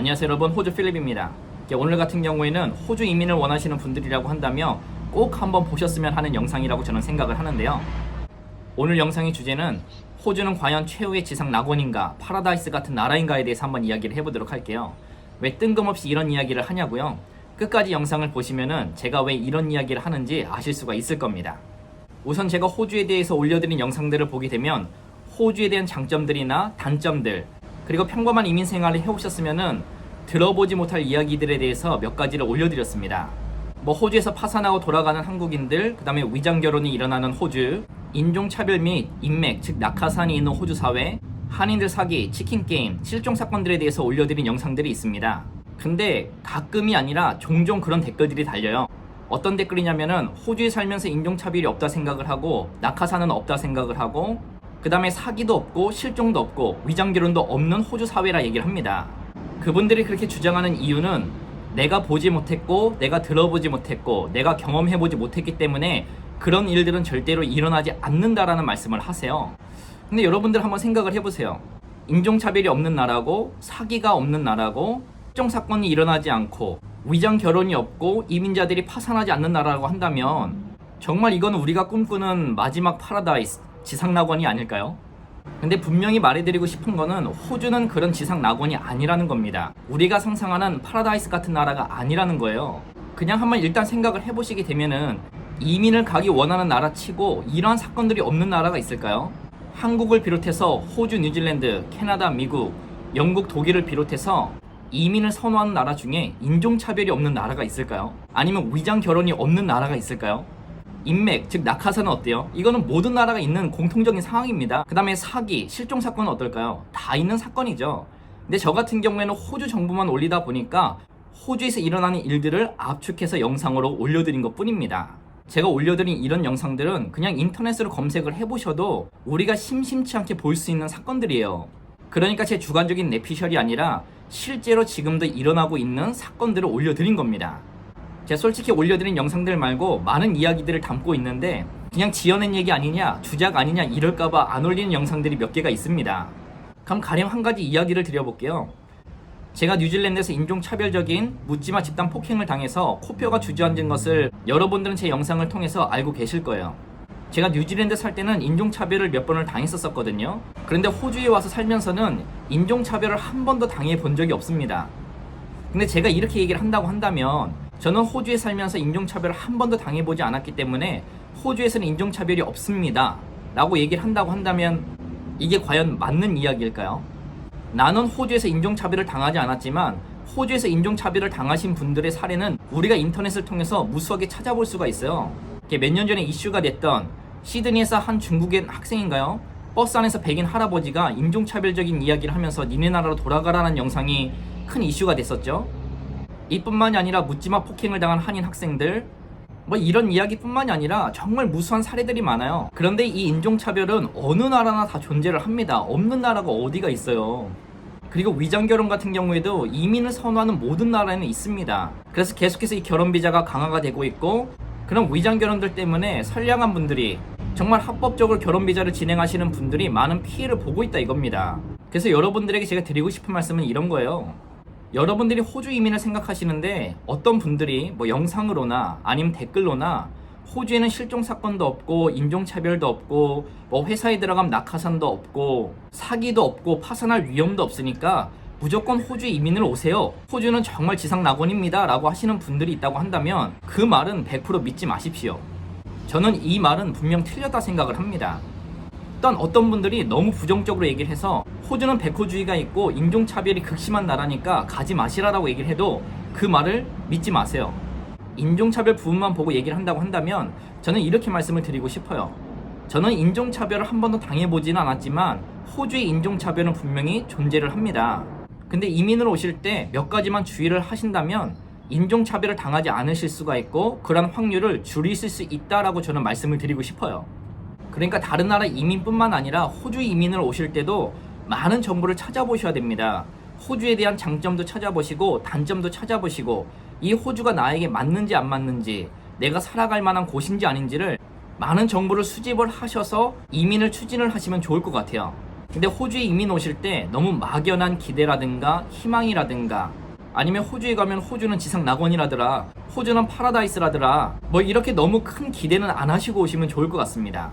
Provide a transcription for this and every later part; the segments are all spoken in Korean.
안녕하세요 여러분, 호주 필립입니다. 오늘 같은 경우에는 호주 이민을 원하시는 분들이라고 한다면 꼭 한번 보셨으면 하는 영상이라고 저는 생각을 하는데요. 오늘 영상의 주제는 호주는 과연 최후의 지상 낙원인가 파라다이스 같은 나라인가에 대해서 한번 이야기를 해보도록 할게요. 왜 뜬금없이 이런 이야기를 하냐고요? 끝까지 영상을 보시면은 제가 왜 이런 이야기를 하는지 아실 수가 있을 겁니다. 우선 제가 호주에 대해서 올려드린 영상들을 보게 되면 호주에 대한 장점들이나 단점들, 그리고 평범한 이민 생활을 해오셨으면은 들어보지 못할 이야기들에 대해서 몇 가지를 올려드렸습니다. 호주에서 파산하고 돌아가는 한국인들, 그 다음에 위장 결혼이 일어나는 호주, 인종차별 및 인맥, 즉 낙하산이 있는 호주 사회, 한인들 사기, 치킨게임, 실종 사건들에 대해서 올려드린 영상들이 있습니다. 근데 가끔이 아니라 종종 그런 댓글들이 달려요. 어떤 댓글이냐면은 호주에 살면서 인종차별이 없다 생각을 하고 낙하산은 없다 생각을 하고 그 다음에 사기도 없고 실종도 없고 위장결혼도 없는 호주 사회라 얘기를 합니다. 그분들이 그렇게 주장하는 이유는 내가 보지 못했고 내가 들어보지 못했고 내가 경험해보지 못했기 때문에 그런 일들은 절대로 일어나지 않는다라는 말씀을 하세요. 근데 여러분들 한번 생각을 해보세요. 인종차별이 없는 나라고 사기가 없는 나라고 실종 사건이 일어나지 않고 위장결혼이 없고 이민자들이 파산하지 않는 나라라고 한다면 정말 이건 우리가 꿈꾸는 마지막 파라다이스, 지상낙원이 아닐까요? 근데 분명히 말해드리고 싶은 거는 호주는 그런 지상낙원이 아니라는 겁니다. 우리가 상상하는 파라다이스 같은 나라가 아니라는 거예요. 그냥 한번 일단 생각을 해보시게 되면은 이민을 가기 원하는 나라 치고 이러한 사건들이 없는 나라가 있을까요? 한국을 비롯해서 호주, 뉴질랜드, 캐나다, 미국, 영국, 독일을 비롯해서 이민을 선호하는 나라 중에 인종차별이 없는 나라가 있을까요? 아니면 위장결혼이 없는 나라가 있을까요? 인맥, 즉 낙하산은 어때요? 이거는 모든 나라가 있는 공통적인 상황입니다. 그 다음에 사기, 실종 사건은 어떨까요? 다 있는 사건이죠. 근데 저 같은 경우에는 호주 정보만 올리다 보니까 호주에서 일어나는 일들을 압축해서 영상으로 올려드린 것 뿐입니다. 제가 올려드린 이런 영상들은 그냥 인터넷으로 검색을 해보셔도 우리가 심심치 않게 볼 수 있는 사건들이에요. 그러니까 제 주관적인 내피셜이 아니라 실제로 지금도 일어나고 있는 사건들을 올려드린 겁니다. 제가 솔직히 올려드린 영상들 말고 많은 이야기들을 담고 있는데 그냥 지어낸 얘기 아니냐, 주작 아니냐 이럴까봐 안 올리는 영상들이 몇 개가 있습니다. 그럼 가령 한 가지 이야기를 드려볼게요. 제가 뉴질랜드에서 인종차별적인 묻지마 집단 폭행을 당해서 코뼈가 주저앉은 것을 여러분들은 제 영상을 통해서 알고 계실 거예요. 제가 뉴질랜드 살 때는 인종차별을 몇 번을 당했었거든요. 그런데 호주에 와서 살면서는 인종차별을 한 번도 당해본 적이 없습니다. 근데 제가 이렇게 얘기를 한다고 한다면 저는 호주에 살면서 인종차별을 한 번도 당해보지 않았기 때문에 호주에서는 인종차별이 없습니다 라고 얘기를 한다고 한다면 이게 과연 맞는 이야기일까요? 나는 호주에서 인종차별을 당하지 않았지만 호주에서 인종차별을 당하신 분들의 사례는 우리가 인터넷을 통해서 무수하게 찾아볼 수가 있어요. 몇 년 전에 이슈가 됐던 시드니에서 한 중국인 학생인가요? 버스 안에서 백인 할아버지가 인종차별적인 이야기를 하면서 니네 나라로 돌아가라는 영상이 큰 이슈가 됐었죠. 이뿐만이 아니라 묻지마 폭행을 당한 한인 학생들, 이런 이야기뿐만이 아니라 정말 무수한 사례들이 많아요. 그런데 이 인종차별은 어느 나라나 다 존재를 합니다. 없는 나라가 어디가 있어요. 그리고 위장결혼 같은 경우에도 이민을 선호하는 모든 나라에는 있습니다. 그래서 계속해서 이 결혼비자가 강화가 되고 있고 그런 위장결혼들 때문에 선량한 분들이 정말 합법적으로 결혼비자를 진행하시는 분들이 많은 피해를 보고 있다 이겁니다. 그래서 여러분들에게 제가 드리고 싶은 말씀은 이런 거예요. 여러분들이 호주 이민을 생각하시는데 어떤 분들이 영상으로나 아니면 댓글로나 호주에는 실종 사건도 없고 인종차별도 없고 회사에 들어가면 낙하산도 없고 사기도 없고 파산할 위험도 없으니까 무조건 호주 이민을 오세요. 호주는 정말 지상낙원입니다 라고 하시는 분들이 있다고 한다면 그 말은 100% 믿지 마십시오. 저는 이 말은 분명 틀렸다 생각을 합니다. 일단 어떤 분들이 너무 부정적으로 얘기를 해서 호주는 백호주의가 있고 인종차별이 극심한 나라니까 가지 마시라라고 얘기를 해도 그 말을 믿지 마세요. 인종차별 부분만 보고 얘기를 한다고 한다면 저는 이렇게 말씀을 드리고 싶어요. 저는 인종차별을 한 번도 당해보지는 않았지만 호주의 인종차별은 분명히 존재를 합니다. 근데 이민을 오실 때 몇 가지만 주의를 하신다면 인종차별을 당하지 않으실 수가 있고 그런 확률을 줄이실 수 있다라고 저는 말씀을 드리고 싶어요. 그러니까 다른 나라 이민뿐만 아니라 호주 이민을 오실 때도 많은 정보를 찾아보셔야 됩니다. 호주에 대한 장점도 찾아보시고 단점도 찾아보시고 이 호주가 나에게 맞는지 안 맞는지 내가 살아갈 만한 곳인지 아닌지를 많은 정보를 수집을 하셔서 이민을 추진을 하시면 좋을 것 같아요. 근데 호주에 이민 오실 때 너무 막연한 기대라든가 희망이라든가 아니면 호주에 가면 호주는 지상 낙원이라더라, 호주는 파라다이스라더라, 뭐 이렇게 너무 큰 기대는 안 하시고 오시면 좋을 것 같습니다.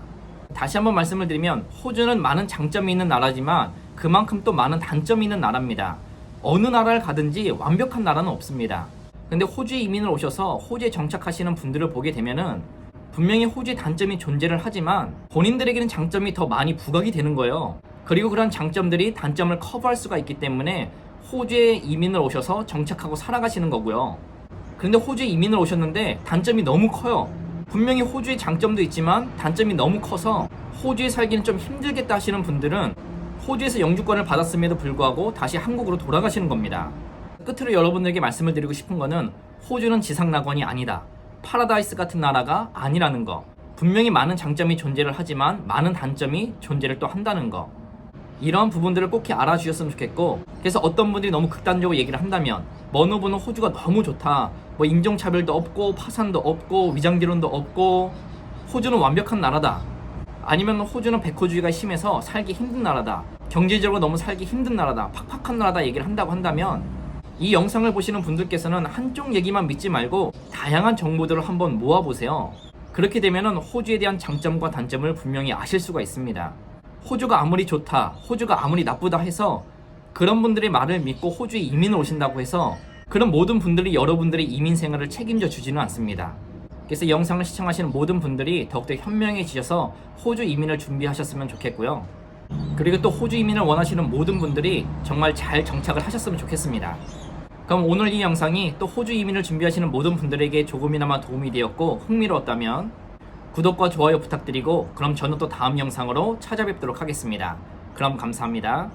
다시 한번 말씀을 드리면 호주는 많은 장점이 있는 나라지만 그만큼 또 많은 단점이 있는 나라입니다. 어느 나라를 가든지 완벽한 나라는 없습니다. 근데 호주에 이민을 오셔서 호주에 정착하시는 분들을 보게 되면은 분명히 호주의 단점이 존재를 하지만 본인들에게는 장점이 더 많이 부각이 되는 거예요. 그리고 그런 장점들이 단점을 커버할 수가 있기 때문에 호주에 이민을 오셔서 정착하고 살아가시는 거고요. 그런데 호주에 이민을 오셨는데 단점이 너무 커요. 분명히 호주의 장점도 있지만 단점이 너무 커서 호주에 살기는 좀 힘들겠다 하시는 분들은 호주에서 영주권을 받았음에도 불구하고 다시 한국으로 돌아가시는 겁니다. 끝으로 여러분들에게 말씀을 드리고 싶은 거는 호주는 지상낙원이 아니다, 파라다이스 같은 나라가 아니라는 거, 분명히 많은 장점이 존재를 하지만 많은 단점이 존재를 또 한다는 거, 이런 부분들을 꼭 알아주셨으면 좋겠고, 그래서 어떤 분들이 너무 극단적으로 얘기를 한다면 머누부는 호주가 너무 좋다, 뭐 인종차별도 없고 파산도 없고 위장기론도 없고 호주는 완벽한 나라다, 아니면 호주는 백호주의가 심해서 살기 힘든 나라다, 경제적으로 너무 살기 힘든 나라다, 팍팍한 나라다 얘기를 한다고 한다면 이 영상을 보시는 분들께서는 한쪽 얘기만 믿지 말고 다양한 정보들을 한번 모아보세요. 그렇게 되면 호주에 대한 장점과 단점을 분명히 아실 수가 있습니다. 호주가 아무리 좋다, 호주가 아무리 나쁘다 해서 그런 분들의 말을 믿고 호주에 이민을 오신다고 해서 그런 모든 분들이 여러분들의 이민 생활을 책임져 주지는 않습니다. 그래서 영상을 시청하시는 모든 분들이 더욱더 현명해지셔서 호주 이민을 준비하셨으면 좋겠고요. 그리고 또 호주 이민을 원하시는 모든 분들이 정말 잘 정착을 하셨으면 좋겠습니다. 그럼 오늘 이 영상이 또 호주 이민을 준비하시는 모든 분들에게 조금이나마 도움이 되었고 흥미로웠다면 구독과 좋아요 부탁드리고, 그럼 저는 또 다음 영상으로 찾아뵙도록 하겠습니다. 그럼 감사합니다.